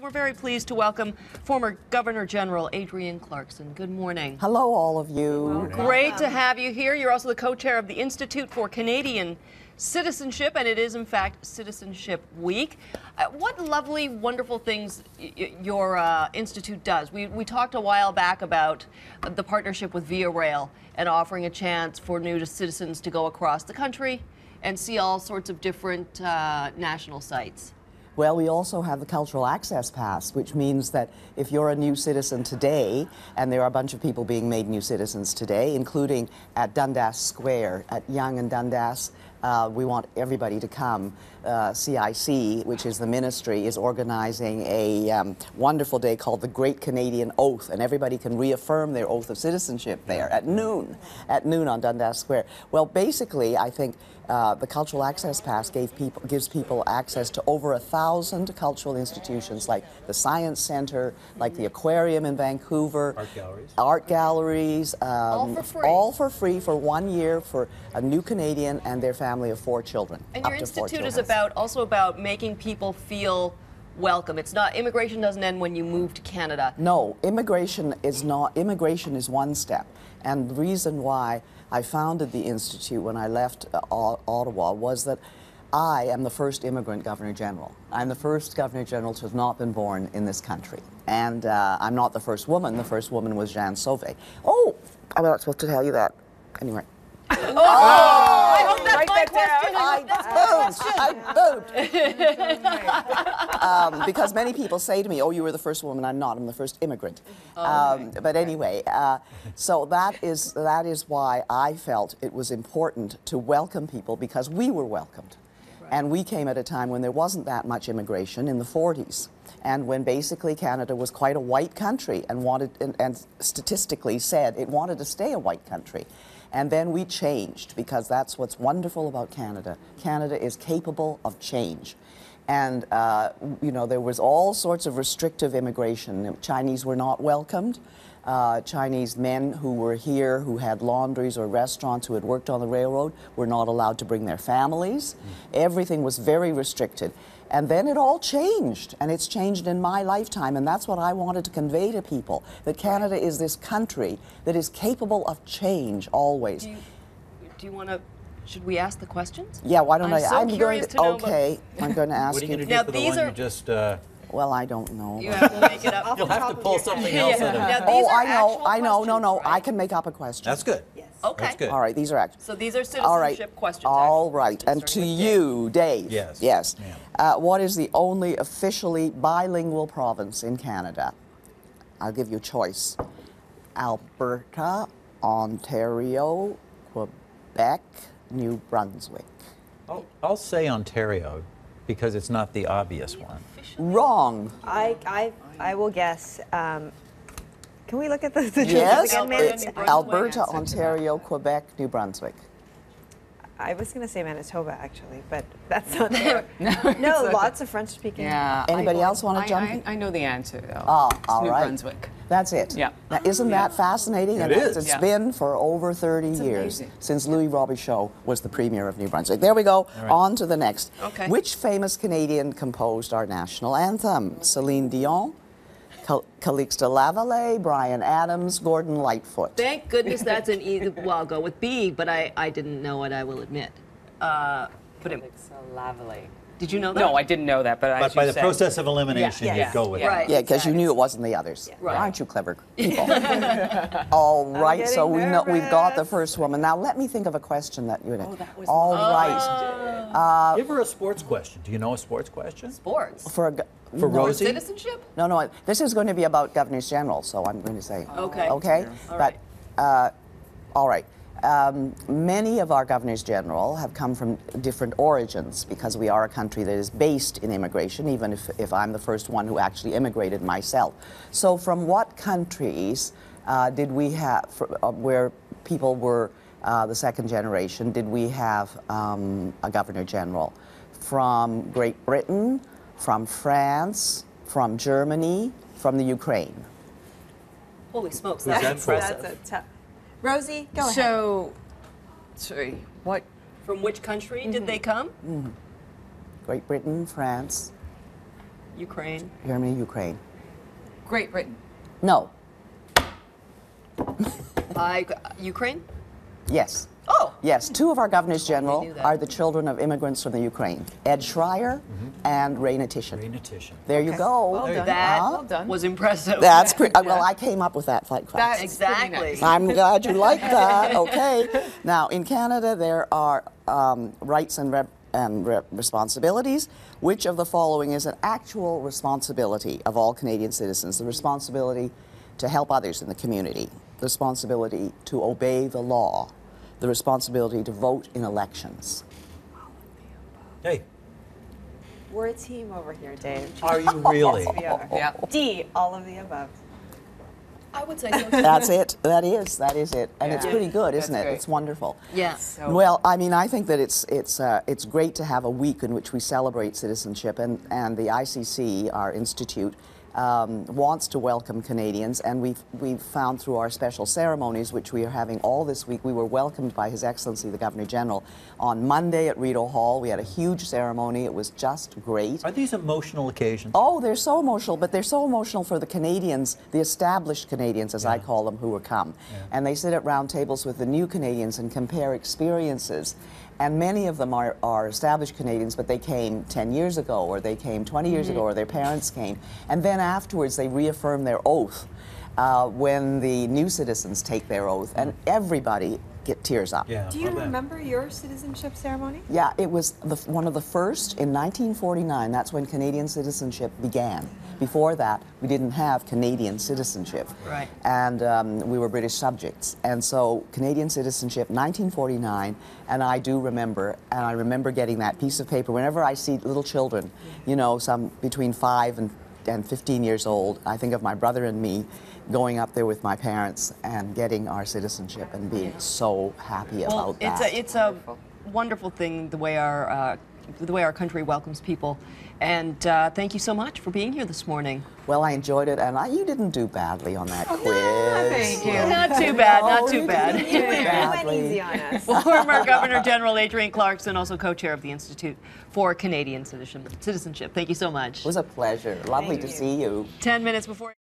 We're very pleased to welcome former Governor General Adrienne Clarkson. Good morning. Hello, all of you. Great to have you here. You're also the co-chair of the Institute for Canadian Citizenship, and it is, in fact, Citizenship Week. What lovely, wonderful things your institute does. We talked a while back about the partnership with Via Rail and offering a chance for new citizens to go across the country and see all sorts of different national sites. Well, we also have the Cultural Access Pass, which means that if you're a new citizen today, and there are a bunch of people being made new citizens today, including at Dundas Square, at Yonge and Dundas, we want everybody to come. CIC, which is the ministry, is organizing a wonderful day called the Great Canadian Oath, and everybody can reaffirm their oath of citizenship there at noon on Dundas Square. Well, basically, I think the Cultural Access Pass gives people access to over 1,000 cultural institutions like the Science Centre, like the Aquarium in Vancouver. Art galleries. All for free. All for free for 1 year for a new Canadian and their family of 4 children. And your institute is also about making people feel welcome. It's not, immigration doesn't end when you move to Canada. No, immigration is one step. And the reason why I founded the Institute when I left Ottawa was that I am the first immigrant Governor General. I'm the first Governor General to have not been born in this country. And I'm not the first woman. The first woman was Jeanne Sauvé. Oh, I'm not supposed to tell you that. Anyway. I hope that's my question. I booed. Because many people say to me, oh, you were the first woman. I'm not. I'm the first immigrant. But anyway, so that is why I felt it was important to welcome people, because we were welcomed. Right. And we came at a time when there wasn't that much immigration in the 40s. And when basically Canada was quite a white country and statistically said it wanted to stay a white country. And then we changed, because that's what's wonderful about Canada. Canada is capable of change. And, you know, there was all sorts of restrictive immigration. Chinese were not welcomed. Chinese men who were here, who had laundries or restaurants, who had worked on the railroad, were not allowed to bring their families. Everything was very restricted. And then it all changed, and it's changed in my lifetime, and that's what I wanted to convey to people, that Canada is this country that is capable of change always. Do you want to, should we ask the questions? Yeah, why don't I'm curious to know. Okay, I'm going to ask what are you you. going to do Now, for the one you just... Well, I don't know. You have to make it up. You'll have to pull something else out of it. Oh, I know. No, right? I can make up a question. That's good. Yes. Okay. That's good. All right, these are actual. So these are citizenship questions. All right, and to you, Dave. Yes. Yes. Yeah. What is the only officially bilingual province in Canada? I'll give you a choice. Alberta, Ontario, Quebec, New Brunswick. I'll say Ontario, because it's not the obvious one. Wrong. I will guess. Can we look at the Yes, again, it's Alberta, Ontario, Quebec, New Brunswick. I was going to say Manitoba, actually, but that's not there. No, lots of French-speaking. Yeah. Anybody else want to jump in? I know the answer, though. Oh, It's all New right. Brunswick. That's it. Yeah. Now, isn't that fascinating? It is. It's Yeah. been for over 30 years amazing. since Louis Robichaud was the Premier of New Brunswick. There we go. right. On to the next. Okay. Which famous Canadian composed our national anthem? Celine Dion, Calixte Lavallée, Bryan Adams, Gordon Lightfoot. Thank goodness that's an E. Well, I'll go with B, but I didn't know it, I will admit. But Lavalley. did you know that? No, I didn't know that, but But by the process of elimination, Yeah. you go with Right. it. Yeah, because you knew it wasn't the others. Right. Aren't you clever people? All right, so getting we've got the nervous. first woman. Now let me think of a question that you know. that was All right. Give her a sports question. Do you know a sports question? Sports. For For Rosie? Citizenship? No, this is going to be about Governors General, so I'm going to say. Okay. Okay? All But, all right. Many of our Governors General have come from different origins, because we are a country that is based in immigration, even if I'm the first one who actually immigrated myself. So from what countries did we have, where people were the second generation, did we have a Governor General? From Great Britain, from France, from Germany, from the Ukraine. Holy smokes, Who's that's that for? impressive. That's a tough. Rosie, go ahead. So, sorry, what? From which country did they come? Great Britain, France. Ukraine. Germany, Ukraine. Great Britain. No. Ukraine? Yes. Oh. Yes, two of our governors general knew that. are the children of immigrants from the Ukraine, Ed Schreier and Raina Titian. Raina Titian. There you go. Well done. That Well done. was impressive. That's pretty. Well, I came up with that fight. That's exactly. pretty nice. I'm glad you like that. Okay. Now, in Canada, there are rights and responsibilities. Which of the following is an actual responsibility of all Canadian citizens? The responsibility to help others in the community, the responsibility to obey the law, the responsibility to vote in elections. Hey, We're a team over here, Dave. are you really? Yes, we are. Yeah. D, all of the above. I would say so. That's it. That is it. And it's Yeah. pretty good, isn't That's it? great. It's wonderful. Yes. So- Well, I mean, I think that it's great to have a week in which we celebrate citizenship, and the ICC, our institute, wants to welcome Canadians, and we've found through our special ceremonies, which we are having all this week. We were welcomed by His Excellency the Governor General on Monday at Rideau Hall. We had a huge ceremony. It was just great. Are these emotional occasions? Oh, they're so emotional, but they're so emotional for the Canadians, the established Canadians, as I call them, who are come. And they sit at round tables with the new Canadians and compare experiences. And many of them are established Canadians, but they came 10 years ago, or they came 20 years ago, or their parents came. And then afterwards, they reaffirm their oath when the new citizens take their oath. And everybody tears up. Yeah. Do you I bet. remember your citizenship ceremony? Yeah, it was one of the first in 1949. That's when Canadian citizenship began. Before that, we didn't have Canadian citizenship. Right. And we were British subjects. And so Canadian citizenship, 1949, and I do remember, and I remember getting that piece of paper. Whenever I see little children, you know, some between 5 and 15 years old, I think of my brother and me going up there with my parents and getting our citizenship and being so happy Well, about that. it's a wonderful thing the way our country welcomes people, and thank you so much for being here this morning. Well, I enjoyed it, and you didn't do badly on that quiz. thank you. Not too bad, No, not too you bad. didn't do You went badly. easy on us. Former Governor General Adrienne Clarkson, also co-chair of the Institute for Canadian Citizenship. Thank you so much. It was a pleasure. Lovely to see you. 10 minutes before.